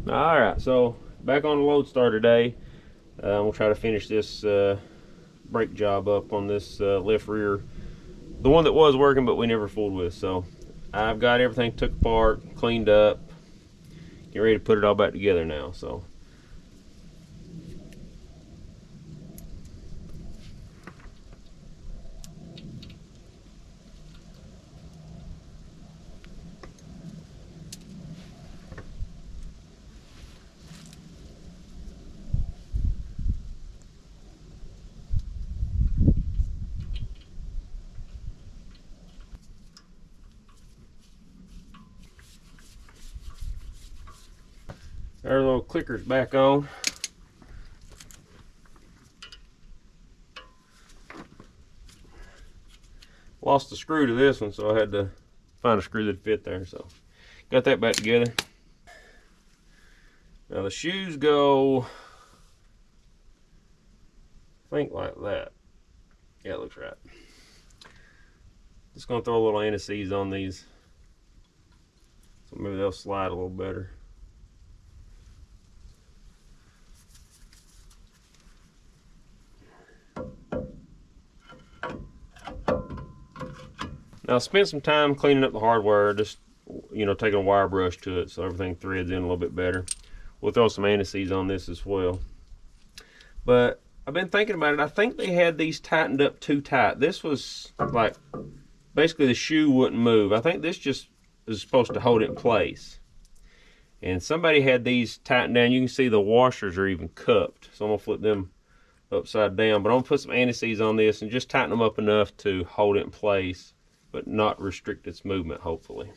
Alright, so back on the Loadstar today. We'll try to finish this brake job up on this left rear. The one that was working but we never fooled with. So I've got everything took apart, cleaned up, get ready to put it all back together now. So our little clicker's back on. Lost the screw to this one, so I had to find a screw that fit there. So got that back together. Now the shoes go, I think, like that. Yeah, it looks right. Just gonna throw a little anti-seize on these, so maybe they'll slide a little better. Now I spent some time cleaning up the hardware, just taking a wire brush to it so everything threads in a little bit better. We'll throw some anti-seize on this as well. But I've been thinking about it. I think they had these tightened up too tight. This was like, basically the shoe wouldn't move. I think this just is supposed to hold it in place. And somebody had these tightened down. You can see the washers are even cupped. So I'm gonna flip them upside down. But I'm gonna put some anti-seize on this and just tighten them up enough to hold it in place, but not restrict its movement, hopefully.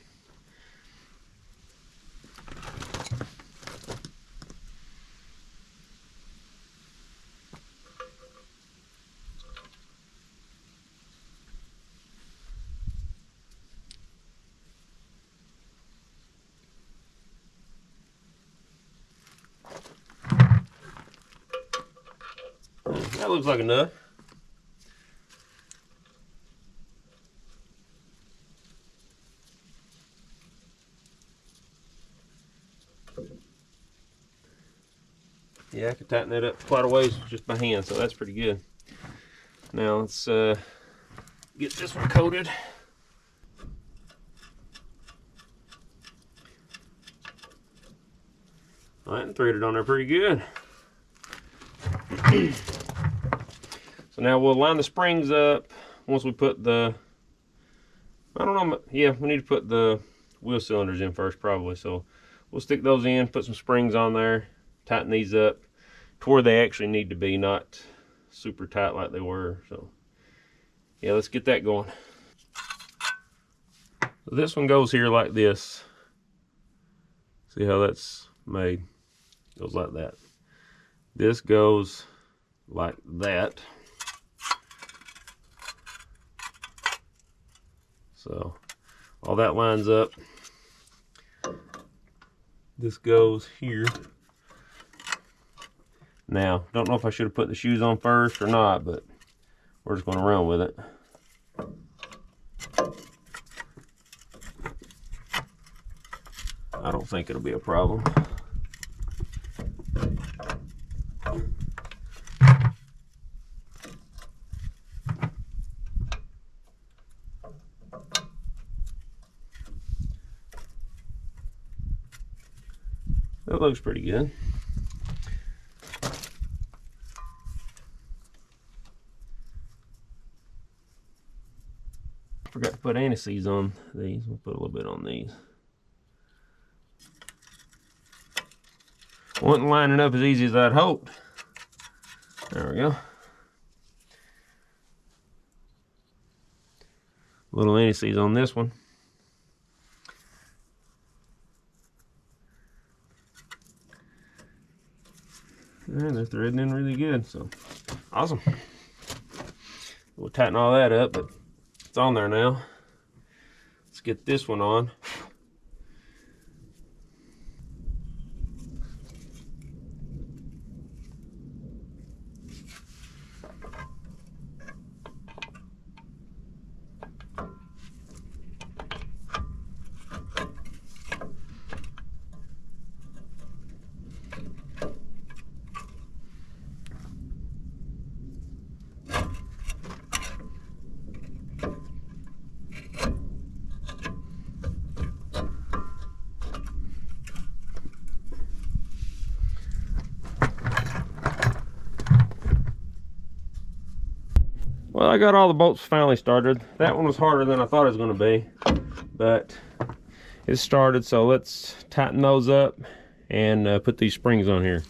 That looks like enough. Yeah, I could tighten that up quite a ways just by hand, so that's pretty good. Now let's get this one coated. All right, and threaded on there pretty good. So now we'll line the springs up once we put the, I don't know, yeah, we need to put the wheel cylinders in first probably. So we'll stick those in, put some springs on there, tighten these up to where they actually need to be, not super tight like they were. So yeah, let's get that going. So this one goes here like this. See how that's made? Goes like that. This goes like that. So all that lines up. This goes here. Now, don't know if I should have put the shoes on first or not, but we're just going to run with it. I don't think it'll be a problem. That looks pretty good. Forgot to put anti-seize on these. We'll put a little bit on these. Wasn't lining up as easy as I'd hoped. There we go. A little anti-seize on this one. And they're threading in really good, so awesome. We'll tighten all that up, but it's on there now. Let's get this one on. Well, I got all the bolts finally started. That one was harder than I thought it was going to be, but it started. So let's tighten those up and put these springs on here.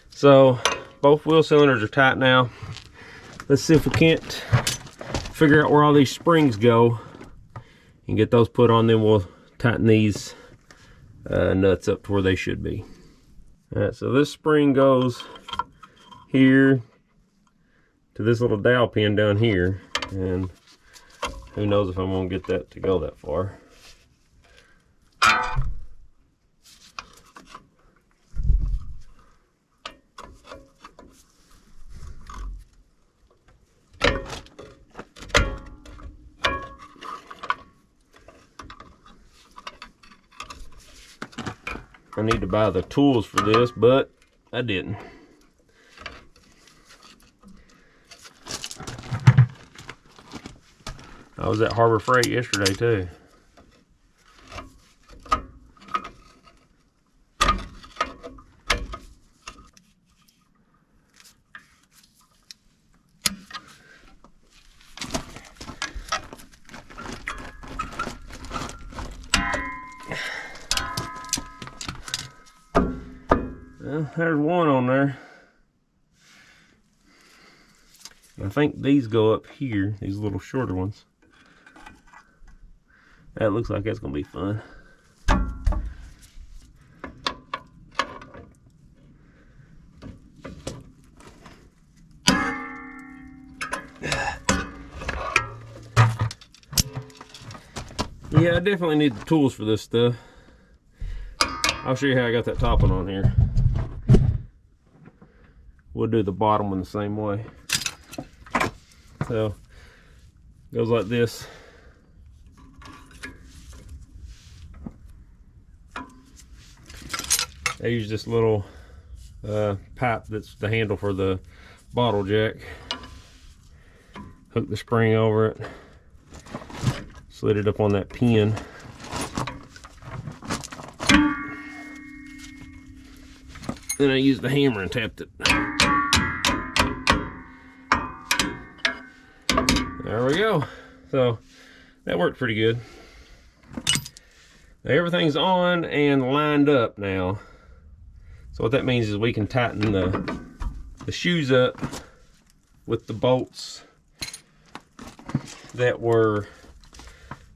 So both wheel cylinders are tight now. Let's see if we can't figure out where all these springs go and get those put on. Then we'll tighten these nuts up to where they should be. All right, so this spring goes here to this little dowel pin down here, and who knows if I'm gonna get that to go that far. I need to buy the tools for this, but I didn't. I was at Harbor Freight yesterday too. Well, there's one on there. I think these go up here, these little shorter ones. That looks like that's gonna be fun. Yeah, I definitely need the tools for this stuff. I'll show you how I got that top one on here. We'll do the bottom one the same way. So, goes like this. I use this little pipe that's the handle for the bottle jack. Hook the spring over it. Slid it up on that pin. Then I used the hammer and tapped it. There we go. So that worked pretty good. Now, everything's on and lined up now. So what that means is we can tighten the shoes up with the bolts that were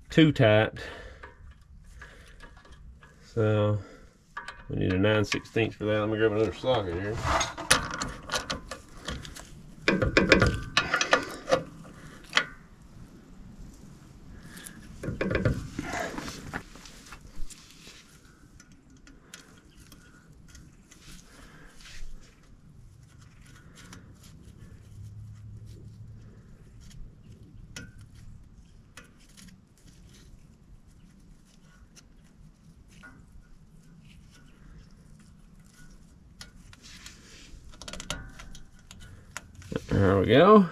too tight. So we need a 9/16 for that. Let me grab another socket here. There we go.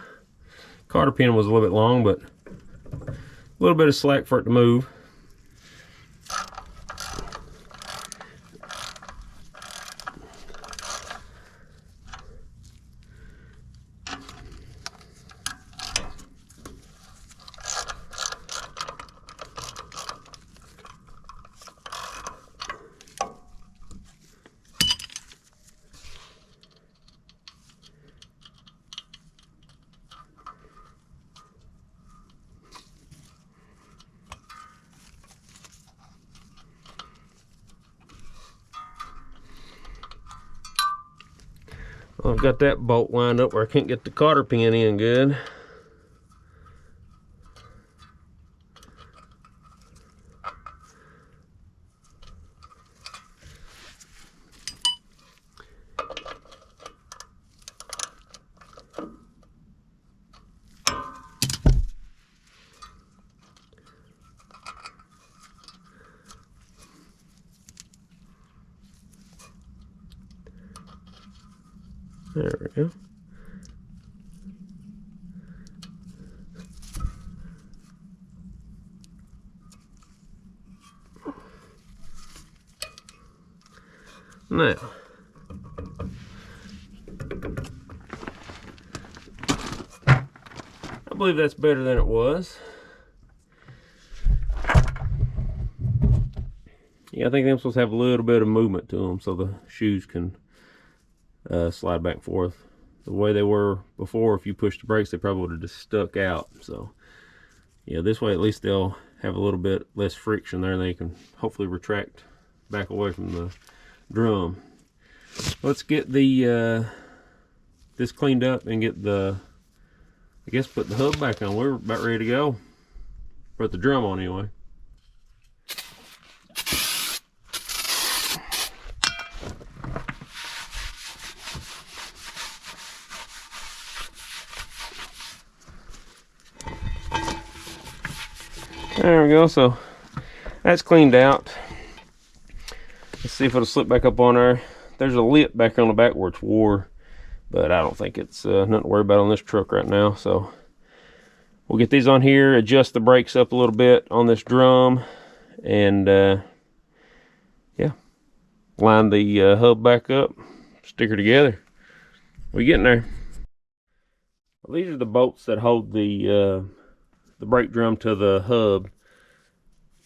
Cotter pin was a little bit long, but a little bit of slack for it to move. Well, I've got that bolt lined up where I can't get the cotter pin in good. There we go. Now, I believe that's better than it was. Yeah, I think they're supposed to have a little bit of movement to them so the shoes can slide back and forth. The way they were before, if you pushed the brakes, they probably would have just stuck out. So, yeah, this way at least they'll have a little bit less friction there. They can hopefully retract back away from the drum. Let's get the this cleaned up and get the, I guess, put the hub back on. We're about ready to go. Put the drum on anyway. There we go, so that's cleaned out. Let's see if it'll slip back up on there. There's a lip back on the back where it's wore, but I don't think it's nothing to worry about on this truck right now. So we'll get these on here, adjust the brakes up a little bit on this drum, and yeah, line the hub back up, stick her together. We're getting there. Well, these are the bolts that hold the brake drum to the hub,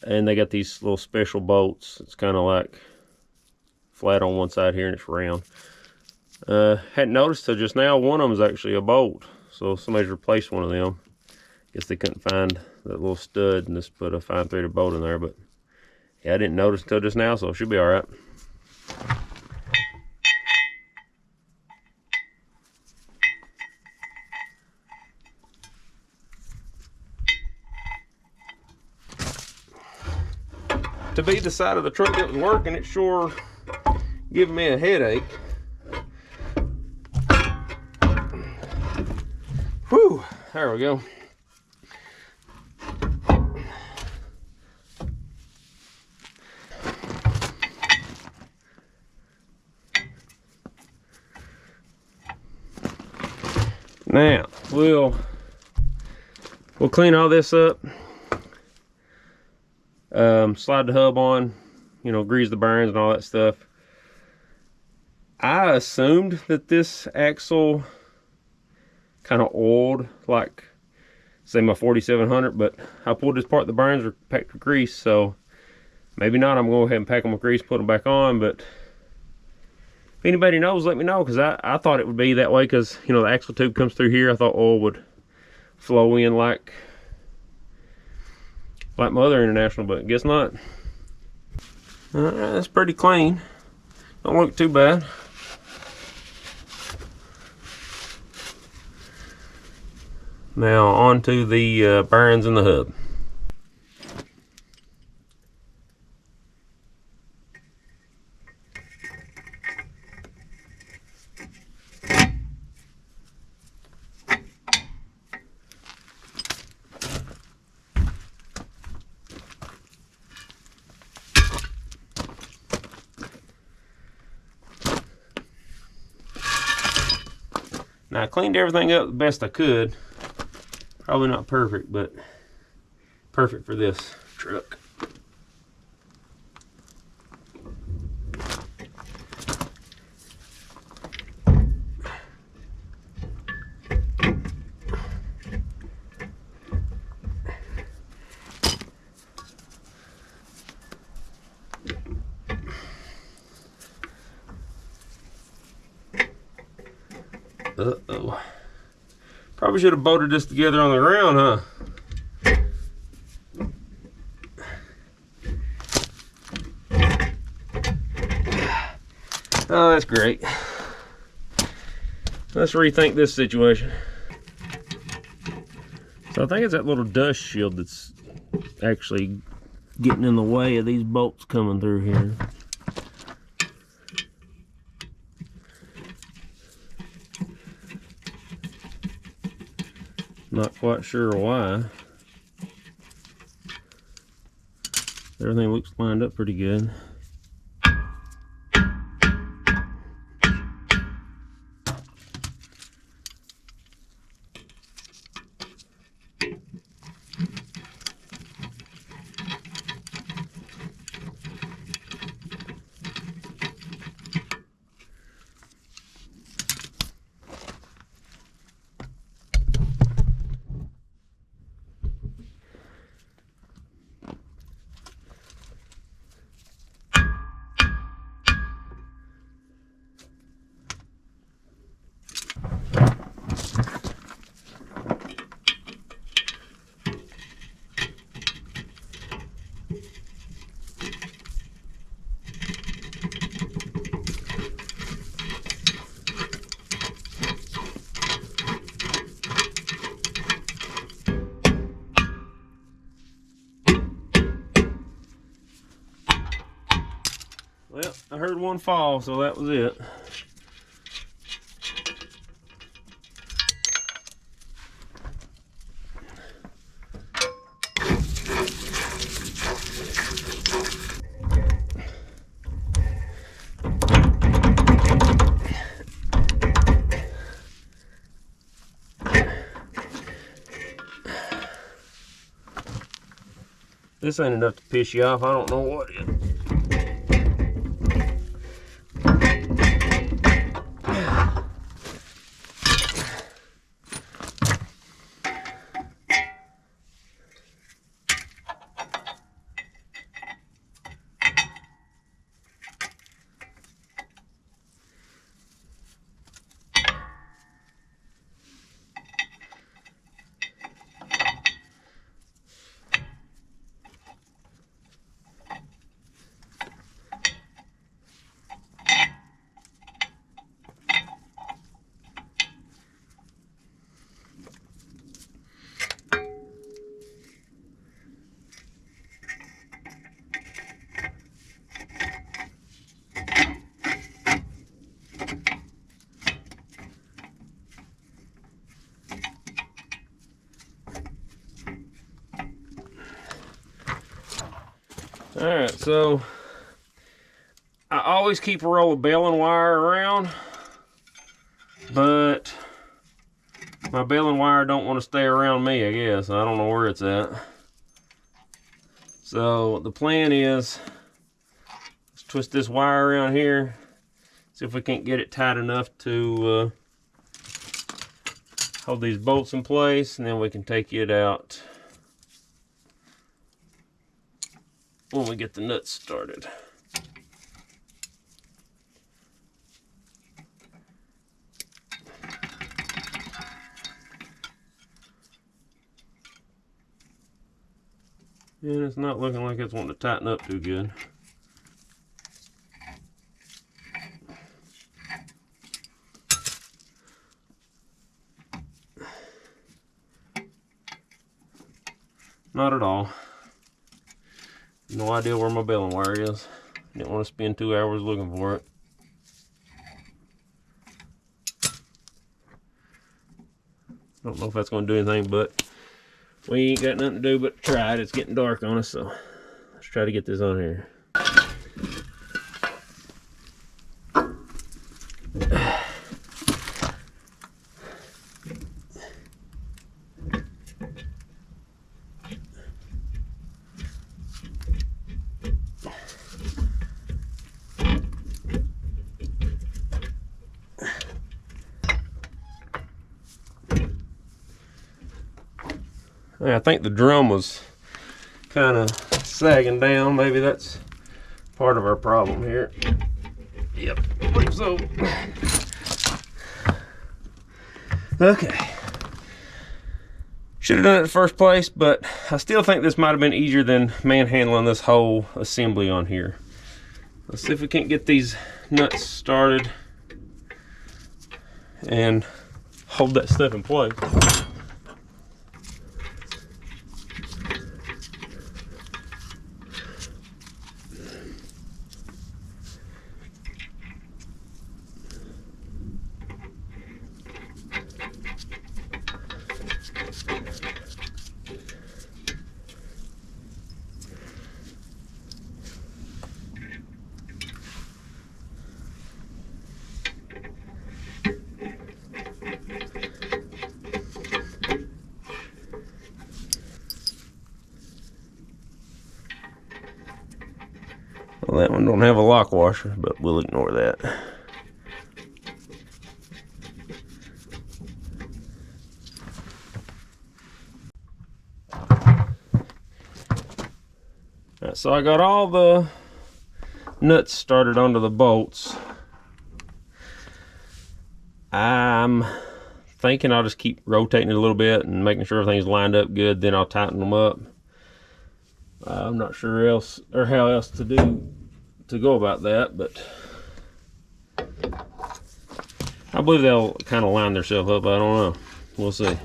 and they got these little special bolts. It's kind of like flat on one side here and it's round. Hadn't noticed till just now one of them is actually a bolt, so somebody's replaced one of them. Guess they couldn't find that little stud and just put a fine threaded bolt in there, but yeah, I didn't notice until just now, so it should be all right. To be the side of the truck that was working, it sure giving me a headache. Whew, there we go. Now, we'll clean all this up. Slide the hub on, you know, grease the bearings and all that stuff. I assumed that this axle kind of oiled like, say, my 4700, but I pulled this part, the bearings are packed with grease, so maybe not. I'm going to go ahead and pack them with grease, put them back on. But if anybody knows, let me know, because I thought it would be that way, because, you know, the axle tube comes through here. I thought oil would flow in like my other International, but guess not. That's pretty clean. Don't look too bad. Now on to the bearings in the hub. Now, I cleaned everything up the best I could. Probably not perfect, but perfect for this truck. Uh-oh. Probably should have bolted this together on the ground, huh? Oh, that's great. Let's rethink this situation. So I think it's that little dust shield that's actually getting in the way of these bolts coming through here. Not quite sure why. Everything looks lined up pretty good. Well, I heard one fall, so that was it. This ain't enough to piss you off. I don't know what it is. Alright, so I always keep a roll of baling wire around, but my baling wire don't want to stay around me, I guess. I don't know where it's at. So the plan is, let's twist this wire around here, see if we can't get it tight enough to hold these bolts in place, and then we can take it out when we get the nuts started. And it's not looking like it's wanting to tighten up too good. Not at all. No idea where my baling wire is. Didn't want to spend 2 hours looking for it. Don't know if that's going to do anything, but we ain't got nothing to do but try it. It's getting dark on us, so let's try to get this on here. I think the drum was kind of sagging down. Maybe that's part of our problem here. Yep, I believe so. Okay. Should have done it in the first place, but I still think this might have been easier than manhandling this whole assembly on here. Let's see if we can't get these nuts started and hold that stuff in place. Well, that one don't have a lock washer, but we'll ignore that. Alright, so I got all the nuts started onto the bolts. I'm thinking I'll just keep rotating it a little bit and making sure everything's lined up good, then I'll tighten them up. I'm not sure how else to go about that, but I believe they'll kind of line themselves up. I don't know. We'll see.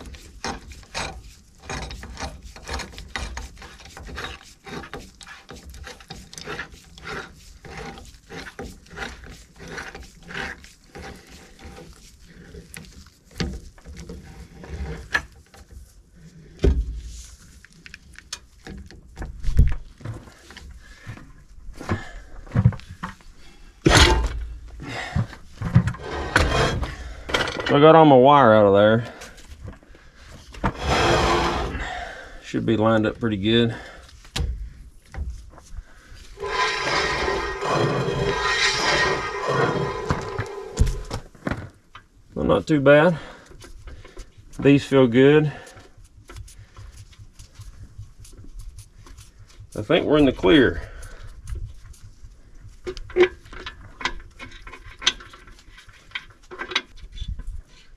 So I got all my wire out of there. Should be lined up pretty good. Well, not too bad. These feel good. I think we're in the clear.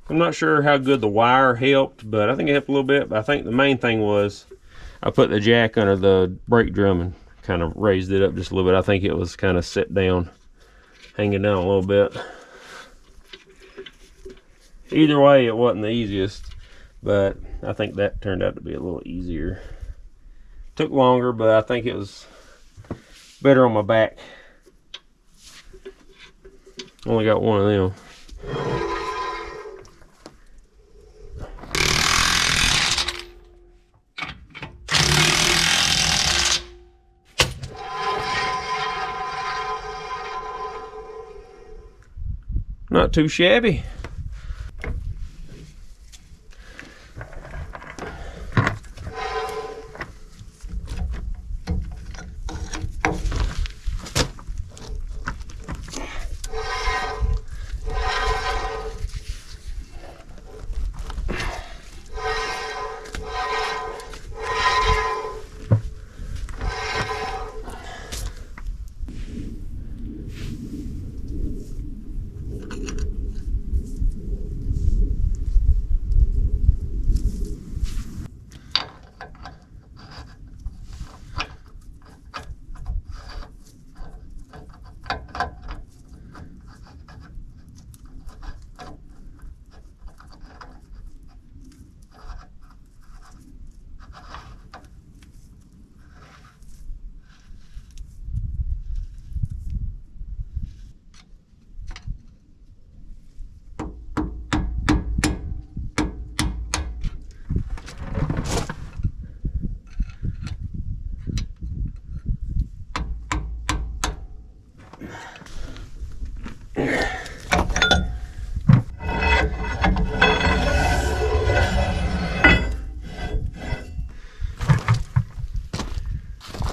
I'm not sure how good the wire helped, but I think it helped a little bit. But I think the main thing was I put the jack under the brake drum and kind of raised it up just a little bit. I think it was kind of set down, hanging down a little bit. Either way, it wasn't the easiest, but I think that turned out to be a little easier. Took longer, but I think it was better on my back. Only got one of them. Not too shabby.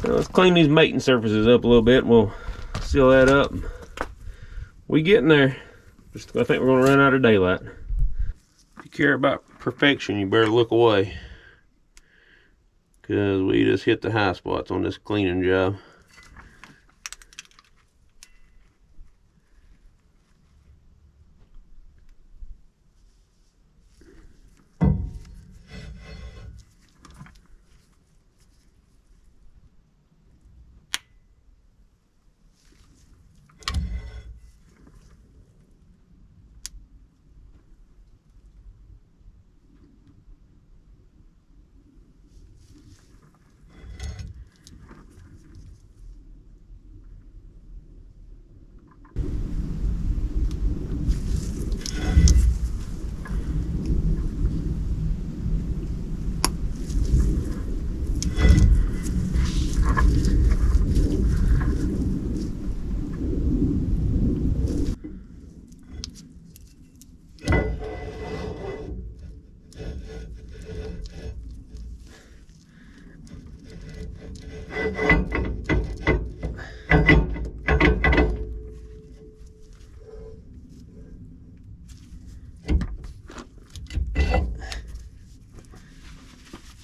Let's clean these mating surfaces up a little bit and we'll seal that up. We getting there. Just, I think we're gonna run out of daylight. If you care about perfection, you better look away, because we just hit the high spots on this cleaning job.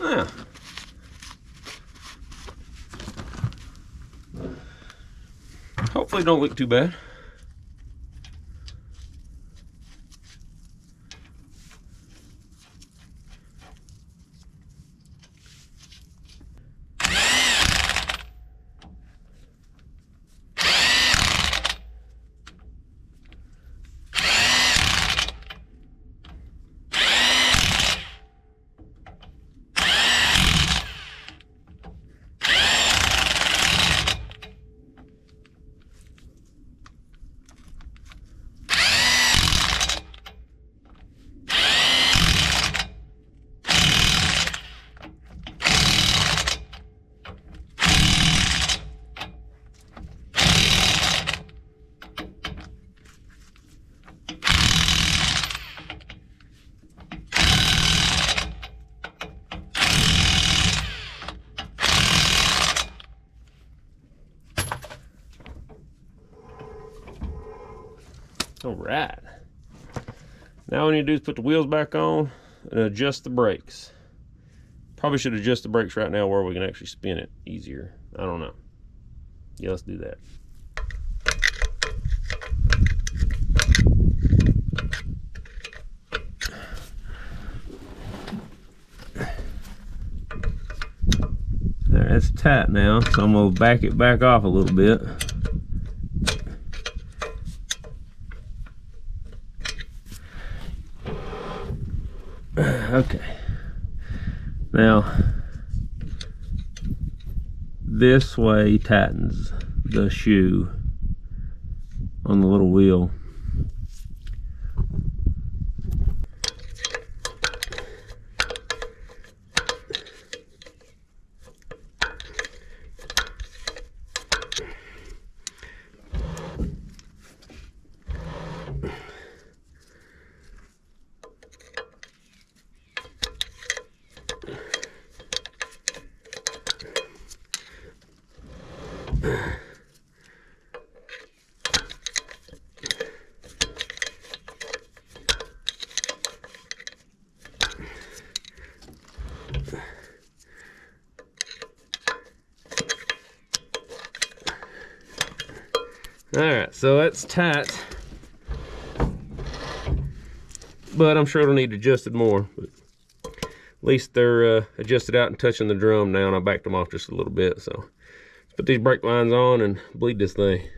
Yeah. Hopefully it don't look too bad. All right. Now all we need to do is put the wheels back on and adjust the brakes. Probably should adjust the brakes right now where we can actually spin it easier. I don't know. Yeah, let's do that. Alright, it's tight now, so I'm going to back it back off a little bit. Okay. Now, this way tightens the shoe on the little wheel. Alright, so that's tight, but I'm sure it'll need adjusted more. But at least they're adjusted out and touching the drum now, and I backed them off just a little bit. So let's put these brake lines on and bleed this thing.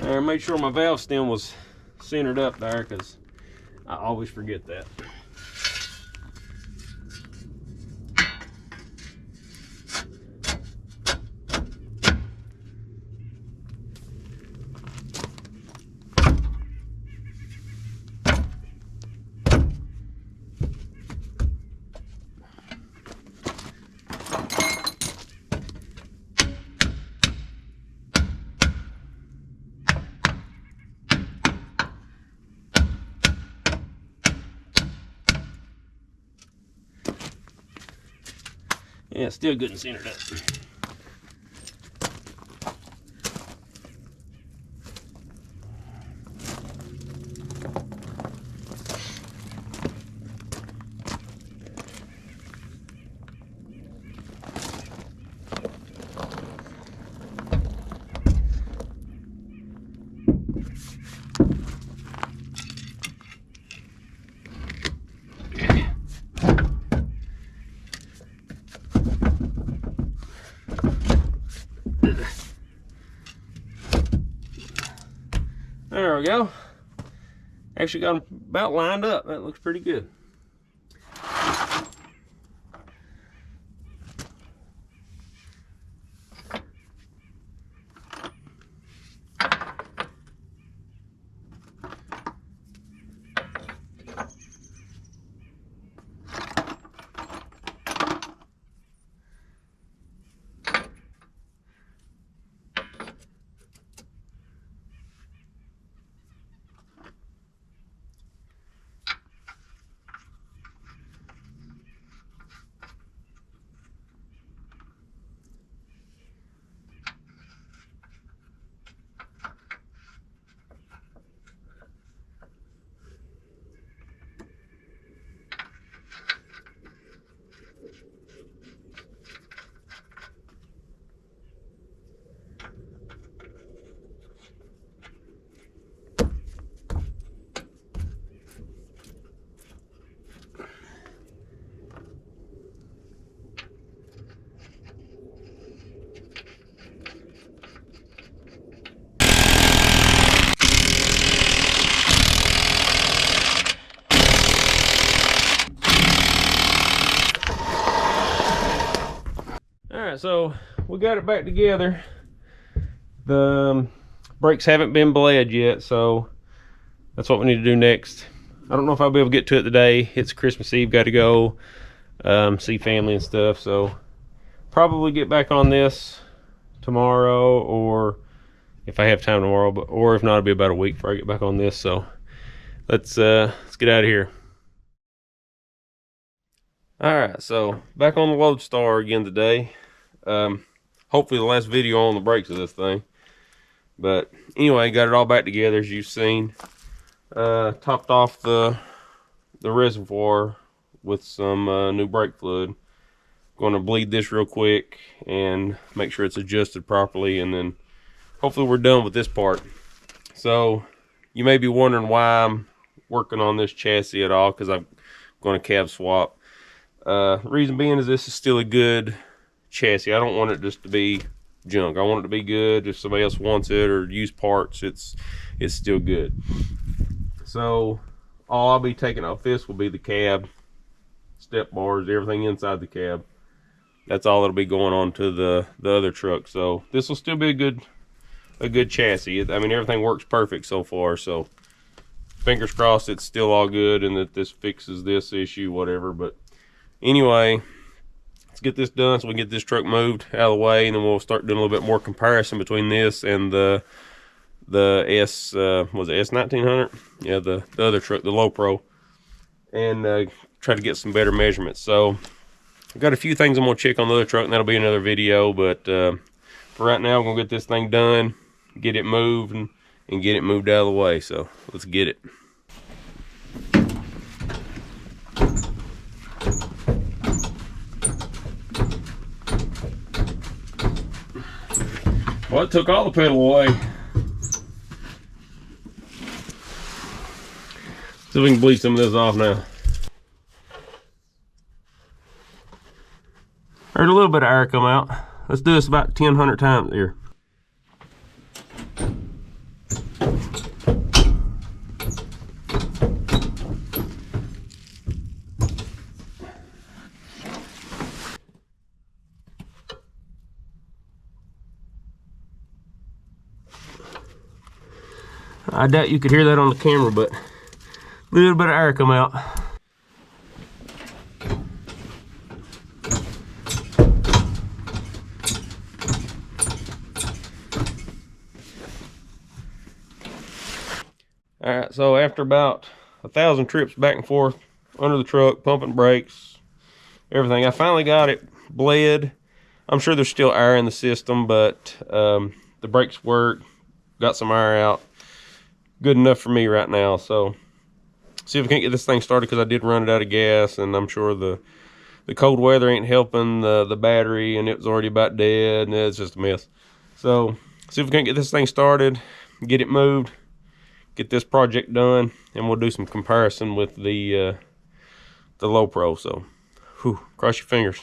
I made sure my valve stem was centered up there because I always forget that. Yeah, still good and centered up. There we go. Actually got them about lined up. That looks pretty good. so we got it back together. The brakes haven't been bled yet, so that's what we need to do next. I don't know if I'll be able to get to it today. It's Christmas Eve, got to go see family and stuff, so probably get back on this tomorrow, or if I have time tomorrow, or if not, it'll be about a week before I get back on this. So let's get out of here. All right, so back on the Loadstar again today. Hopefully the last video on the brakes of this thing. But anyway, got it all back together as you've seen. Topped off the reservoir with some new brake fluid. Going to bleed this real quick and make sure it's adjusted properly, and then hopefully we're done with this part. So you may be wondering why I'm working on this chassis at all, because I'm going to cab swap. The reason being is this is still a good chassis. I don't want it just to be junk. I want it to be good. If somebody else wants it or use parts, it's still good. So all I'll be taking off this will be the cab, step bars, everything inside the cab. That's all that'll be going on to the other truck. So this will still be a good chassis. I mean, everything works perfect so far, so fingers crossed it's still all good and that this fixes this issue, whatever. But anyway, let's get this done so we can get this truck moved out of the way, and then we'll start doing a little bit more comparison between this and the S, was it S1900? Yeah, the other truck, the Low Pro, and try to get some better measurements. So I've got a few things I'm gonna check on the other truck, and that'll be another video. But for right now, I'm gonna get this thing done, get it moved, and get it moved out of the way. So let's get it. Well, it took all the pedal away. So we can bleed some of this off now. Heard a little bit of air come out. Let's do this about 1,000 times here. I doubt you could hear that on the camera, but a little bit of air come out. All right, so after about 1,000 trips back and forth under the truck, pumping brakes, everything, I finally got it bled. I'm sure there's still air in the system, but the brakes work, got some air out. Good enough for me right now. So see if we can't get this thing started, because I did run it out of gas, and I'm sure the cold weather ain't helping the battery, and it was already about dead, and it's just a mess. So see if we can't get this thing started, get it moved, get this project done, and we'll do some comparison with the Low Pro. So whew, cross your fingers.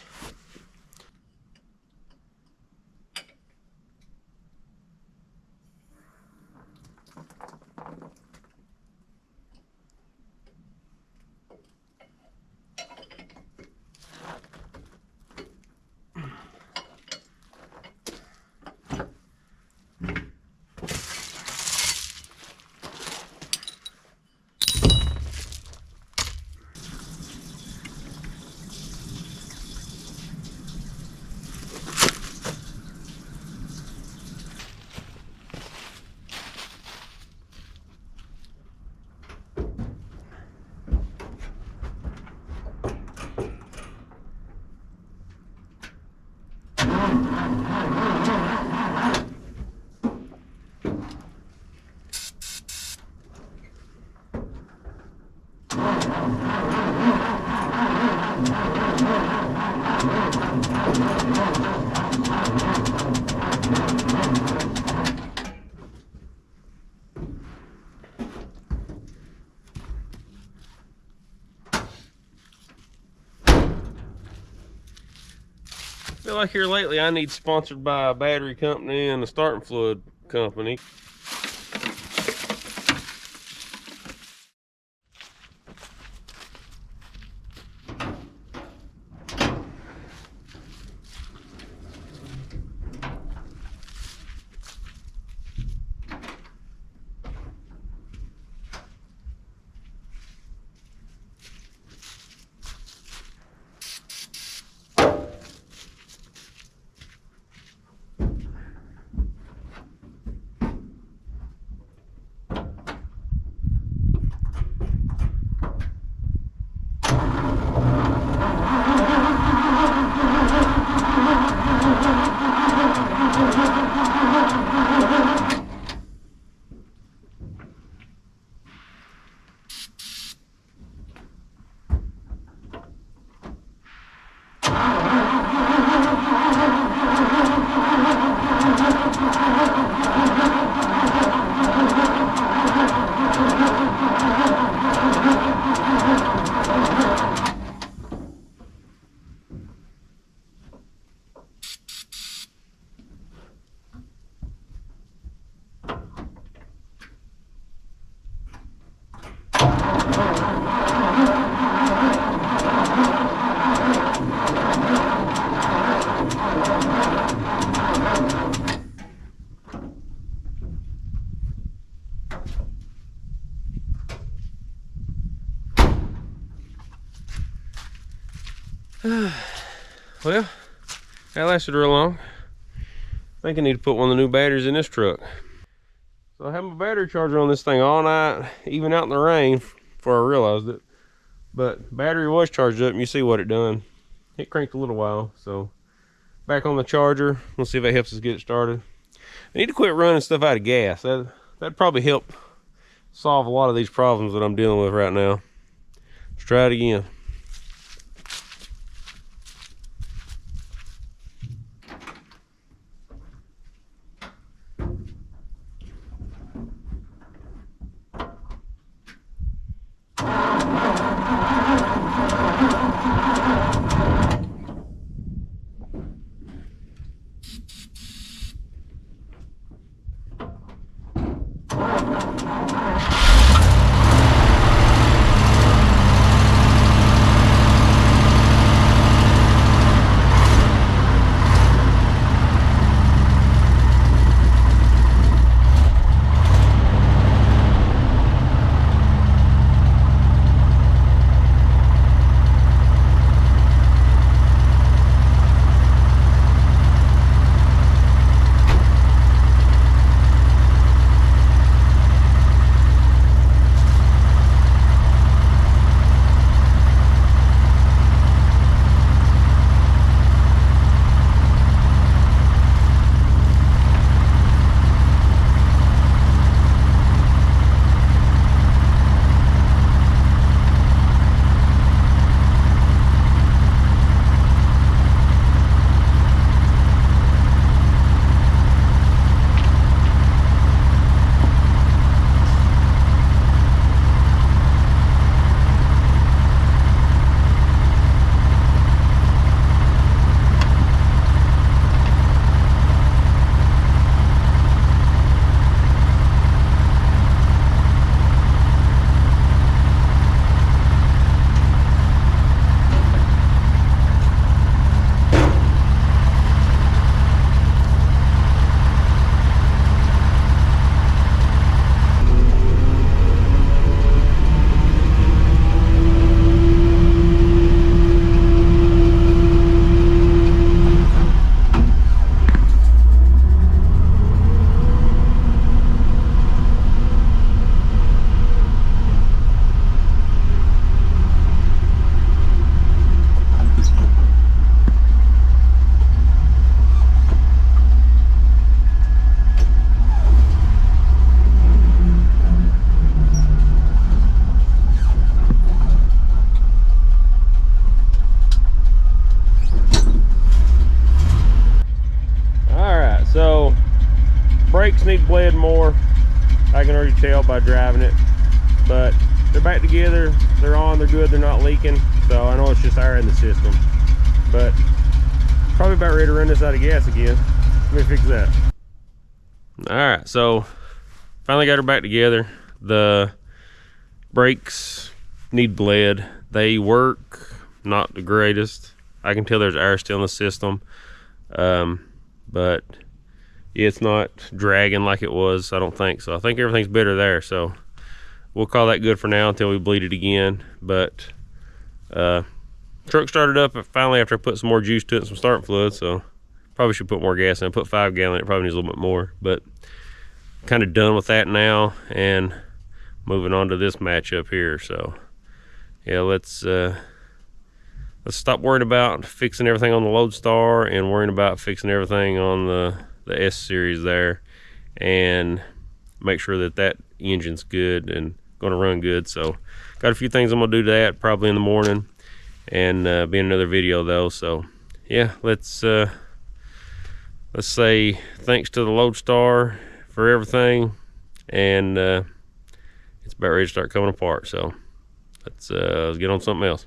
I feel like here lately I need sponsored by a battery company and a starting fluid company. Well, that lasted real long. I think I need to put one of the new batteries in this truck. So I had my battery charger on this thing all night, even out in the rain, before I realized it. But battery was charged up, and you see what it done. It cranked a little while, so back on the charger. We'll see if that helps us get it started. I need to quit running stuff out of gas. That'd probably help solve a lot of these problems that I'm dealing with right now. Let's try it again. So brakes need bled more. I can already tell by driving it, but they're back together, they're on, they're good, they're not leaking. So I know it's just air in the system, but probably about ready to run this out of gas again. Let me fix that. All right, so finally got her back together. The brakes need bled. They work, not the greatest. I can tell there's air still in the system, but it's not dragging like it was, I don't think. So I think everything's better there, so we'll call that good for now until we bleed it again. But truck started up finally after I put some more juice to it and some starting fluid, so probably should put more gas in. I put 5 gallon, it probably needs a little bit more, but kind of done with that now and moving on to this matchup here. So yeah, let's stop worrying about fixing everything on the Loadstar and worrying about fixing everything on the S series there, and make sure that that engine's good and going to run good. So got a few things I'm gonna do to that probably in the morning, and be another video though. So yeah, let's say thanks to the Loadstar for everything, and it's about ready to start coming apart. So let's get on something else.